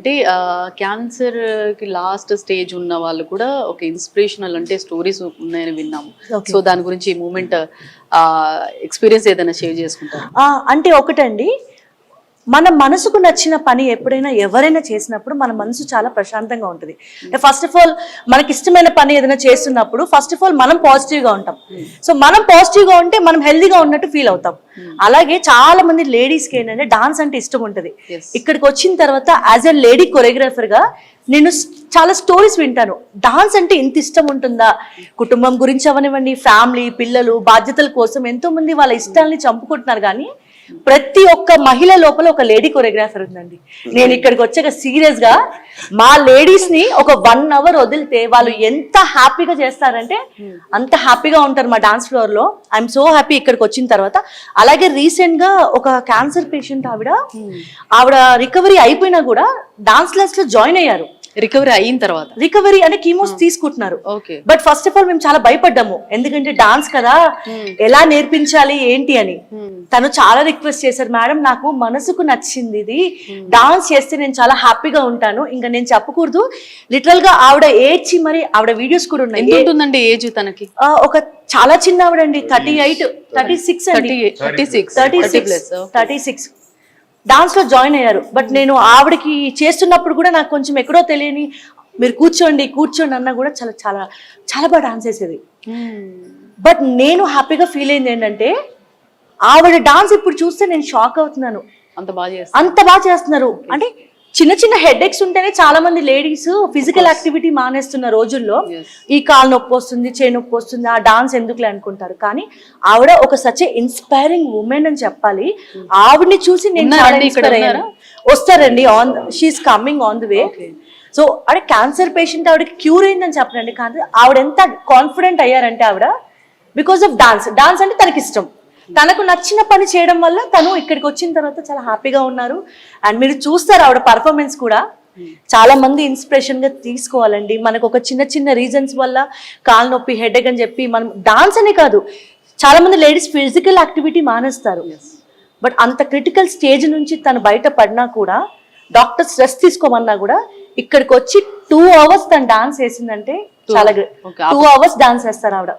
అంటే క్యాన్సర్ కి last stage ఉన్న వాళ్ళు కూడా ఒక ఇన్స్పిరేషనల్ అంటే స్టోరీస్ ఉన్నాయని విన్నాము. సో దాని గురించి ఈ మూమెంట్ ఎక్స్పీరియన్స్ ఏదైనా షేర్ చేసుకుంటారు? అంటే ఒకటండి, మన మనసుకు నచ్చిన పని ఎప్పుడైనా ఎవరైనా చేసినప్పుడు మన మనసు చాలా ప్రశాంతంగా ఉంటుంది. ఫస్ట్ ఆఫ్ ఆల్ మనకి ఇష్టమైన పని ఏదైనా చేస్తున్నప్పుడు ఫస్ట్ ఆఫ్ ఆల్ మనం పాజిటివ్గా ఉంటాం. సో మనం పాజిటివ్గా ఉంటే మనం హెల్దీగా ఉన్నట్టు ఫీల్ అవుతాం. అలాగే చాలా మంది లేడీస్కి ఏంటంటే డాన్స్ అంటే ఇష్టం ఉంటుంది. ఇక్కడికి వచ్చిన తర్వాత యాజ్ ఎ లేడీ కొరియోగ్రాఫర్గా నేను చాలా స్టోరీస్ వింటాను. డాన్స్ అంటే ఇంత ఇష్టం ఉంటుందా, కుటుంబం గురించి అవనివ్వండి, ఫ్యామిలీ, పిల్లలు, బాధ్యతల కోసం ఎంతో మంది వాళ్ళ ఇష్టాలని చంపుకుంటున్నారు. కానీ ప్రతి ఒక్క మహిళ లోపల ఒక లేడీ కొరియోగ్రాఫర్ ఉందండి. నేను ఇక్కడికి వచ్చాక సీరియస్ గా మా లేడీస్ ని ఒక 1 hour వదిలితే వాళ్ళు ఎంత హ్యాపీగా చేస్తారంటే అంత హ్యాపీగా ఉంటారు మా డాన్స్ ఫ్లోర్ లో. ఐఎమ్ సో హ్యాపీ ఇక్కడికి వచ్చిన తర్వాత. అలాగే రీసెంట్ గా ఒక క్యాన్సర్ పేషెంట్ ఆవిడ రికవరీ అయిపోయినా కూడా డాన్స్ క్లాస్ లో జాయిన్ అయ్యారు. రికవరీ అయిన తర్వాత రికవరీ అంటే కీమోస్ తీసుకుంటున్నారు. బట్ ఫస్ట్ ఆఫ్ ఆల్ మేము చాలా భయపడ్డాము, ఎందుకంటే డాన్స్ కదా ఎలా నేర్పించాలి ఏంటి అని. తను చాలా రిక్వెస్ట్ చేశారు, మేడం నాకు మనసుకు నచ్చింది ఇది, డాన్స్ చేస్తే నేను చాలా హ్యాపీగా ఉంటాను, ఇంకా నేను చెప్పకూడదు. లిటరల్ గా ఆవిడ ఏడ్చి మరి ఆవిడ వీడియోస్ కూడా ఉన్నాయి. ఎంత ఉంటుందండి ఏజ్ తనకి? ఒక చాలా చిన్న ఆవిడండి, 36 డాన్స్ లో జాయిన్ అయ్యారు. బట్ నేను ఆవిడకి చేస్తున్నప్పుడు కూడా నాకు కొంచెం ఎక్కడో తెలియని, మీరు కూర్చోండి అన్నా కూడా చాలా చాలా చాలా బాగా డాన్స్ వేసేది. బట్ నేను హ్యాపీగా ఫీల్ అయింది ఏంటంటే ఆవిడ డాన్స్ ఇప్పుడు చూస్తే నేను షాక్ అవుతున్నాను. అంత బాగా చేస్తున్నారు. అంటే చిన్న చిన్న హెడ్ ఎక్స్ ఉంటేనే చాలా మంది లేడీస్ ఫిజికల్ యాక్టివిటీ మానేస్తున్న రోజుల్లో ఈ కాలు నొప్పి వస్తుంది, చేయి నొప్పి వస్తుంది, ఆ డాన్స్ ఎందుకులే అనుకుంటారు. కానీ ఆవిడ ఒక సచ్ ఇన్స్పైరింగ్ ఉమెన్ అని చెప్పాలి. ఆవిడని చూసి నేను వస్తారండి, she's coming on the way. So అంటే క్యాన్సర్ పేషెంట్ ఆవిడకి క్యూర్ అయిందని చెప్పనండి, కానీ ఆవిడ ఎంత కాన్ఫిడెంట్ అయ్యారంటే ఆవిడ బికాస్ ఆఫ్ డాన్స్ అంటే తనకి ఇష్టం, తనకు నచ్చిన పని చేయడం వల్ల తను ఇక్కడికి వచ్చిన తర్వాత చాలా హ్యాపీగా ఉన్నారు. అండ్ మీరు చూస్తారు ఆవిడ పర్ఫార్మెన్స్ కూడా చాలా మంది ఇన్స్పిరేషన్ గా తీసుకోవాలండి. మనకు ఒక చిన్న చిన్న రీజన్స్ వల్ల కాలు నొప్పి, హెడేక్ అని చెప్పి మనం డాన్స్ అనే కాదు, చాలా మంది లేడీస్ ఫిజికల్ యాక్టివిటీ మానేస్తారు. బట్ అంత క్రిటికల్ స్టేజ్ నుంచి తను బయట పడినా కూడా, డాక్టర్ స్ట్రెస్ తీసుకోమన్నా కూడా ఇక్కడికి వచ్చి 2 hours తను డాన్స్ వేసిందంటే చాలా 2 hours డాన్స్ వేస్తారు ఆవిడ.